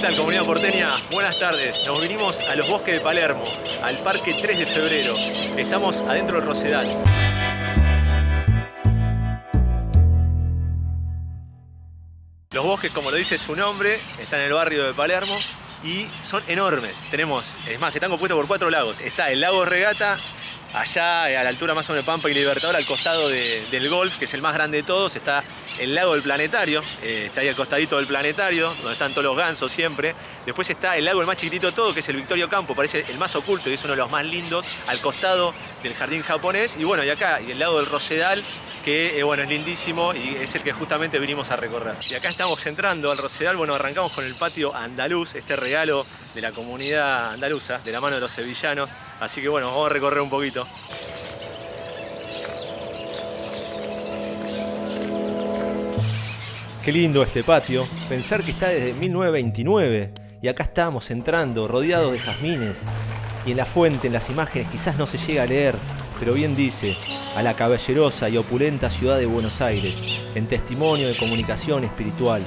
tal, comunidad porteña? Buenas tardes. Nos vinimos a los bosques de Palermo, al Parque 3 de Febrero. Estamos adentro del Rosedal. Los bosques, como lo dice su nombre, están en el barrio de Palermo y son enormes. Tenemos, es más, están compuestos por 4 lagos. Está el lago Regata, allá a la altura más o menos de Pampa y Libertador, al costado del Golf, que es el más grande de todos. Está el lago del Planetario, está ahí al costadito del Planetario, donde están todos los gansos siempre. Después está el lago el más chiquitito de todo, que es el Victorio Campo, parece el más oculto y es uno de los más lindos, al costado del jardín japonés. Y bueno, y acá, y el lago del Rosedal, que bueno, es lindísimo y es el que justamente vinimos a recorrer. Y acá estamos entrando al Rosedal. Bueno, arrancamos con el patio andaluz, este regalo de la comunidad andaluza, de la mano de los sevillanos. Así que bueno, vamos a recorrer un poquito. Qué lindo este patio, pensar que está desde 1929 y acá estamos entrando rodeados de jazmines y en la fuente, en las imágenes quizás no se llega a leer, pero bien dice, a la caballerosa y opulenta ciudad de Buenos Aires, en testimonio de comunicación espiritual.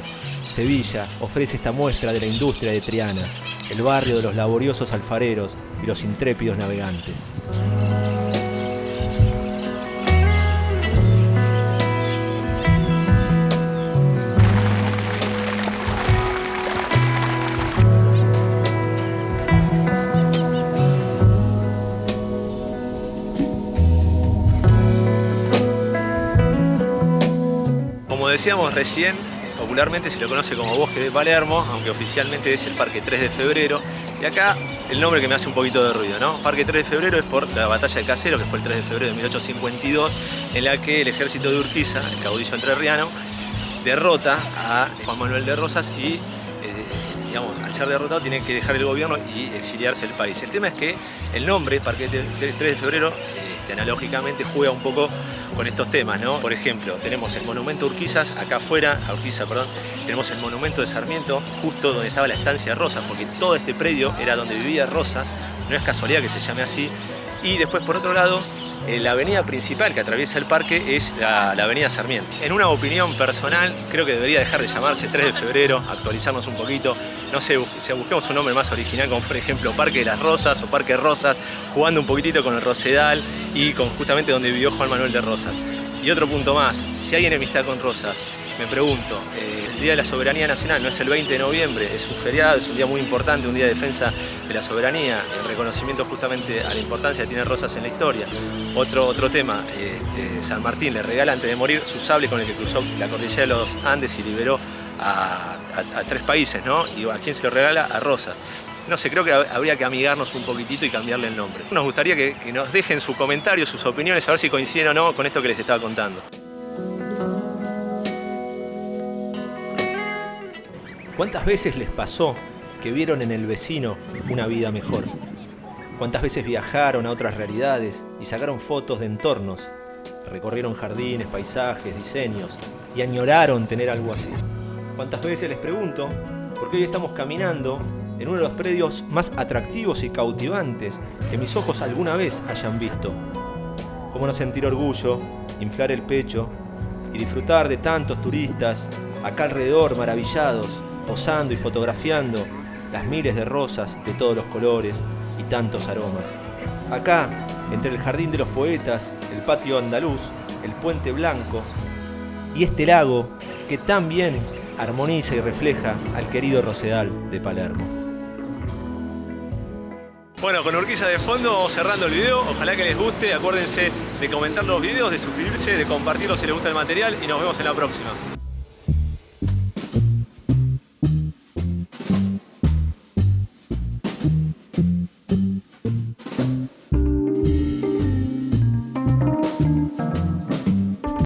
Sevilla ofrece esta muestra de la industria de Triana, el barrio de los laboriosos alfareros y los intrépidos navegantes. Como decíamos recién, popularmente se lo conoce como Bosque de Palermo, aunque oficialmente es el Parque 3 de Febrero. Y acá el nombre que me hace un poquito de ruido, ¿no? Parque 3 de Febrero es por la batalla de Caseros, que fue el 3 de febrero de 1852, en la que el ejército de Urquiza, el caudillo entrerriano, derrota a Juan Manuel de Rosas y, digamos, al ser derrotado tiene que dejar el gobierno y exiliarse del país. El tema es que el nombre, Parque 3 de Febrero, analógicamente juega un poco con estos temas, ¿no? Por ejemplo, tenemos el monumento a Urquiza, acá afuera, a Urquiza, perdón, tenemos el monumento de Sarmiento, justo donde estaba la estancia de Rosas, porque todo este predio era donde vivía Rosas, no es casualidad que se llame así. Y después, por otro lado, la avenida principal que atraviesa el parque es la avenida Sarmiento. En una opinión personal, creo que debería dejar de llamarse 3 de febrero, actualizarnos un poquito. No sé, busquemos un nombre más original, como por ejemplo Parque de las Rosas o Parque Rosas, jugando un poquitito con el Rosedal y con justamente donde vivió Juan Manuel de Rosas. Y otro punto más, si hay enemistad con Rosas, me pregunto, el Día de la Soberanía Nacional no es el 20 de noviembre, es un feriado, es un día muy importante, un día de defensa de la soberanía, el reconocimiento justamente a la importancia que tiene Rosas en la historia. Otro tema, San Martín le regala antes de morir su sable con el que cruzó la cordillera de los Andes y liberó a 3 países, ¿no? Y ¿a quién se lo regala? A Rosas. No sé, creo que habría que amigarnos un poquitito y cambiarle el nombre. Nos gustaría que nos dejen sus comentarios, sus opiniones, a ver si coinciden o no con esto que les estaba contando. ¿Cuántas veces les pasó que vieron en el vecino una vida mejor? ¿Cuántas veces viajaron a otras realidades y sacaron fotos de entornos? Recorrieron jardines, paisajes, diseños y añoraron tener algo así. ¿Cuántas veces les pregunto? Porque hoy estamos caminando en uno de los predios más atractivos y cautivantes que mis ojos alguna vez hayan visto. ¿Cómo no sentir orgullo, inflar el pecho y disfrutar de tantos turistas acá alrededor maravillados, posando y fotografiando las miles de rosas de todos los colores y tantos aromas? Acá, entre el Jardín de los Poetas, el patio andaluz, el Puente Blanco y este lago que tan bien armoniza y refleja al querido Rosedal de Palermo. Bueno, con Urquiza de fondo vamos cerrando el video. Ojalá que les guste. Acuérdense de comentar los videos, de suscribirse, de compartirlo si les gusta el material y nos vemos en la próxima.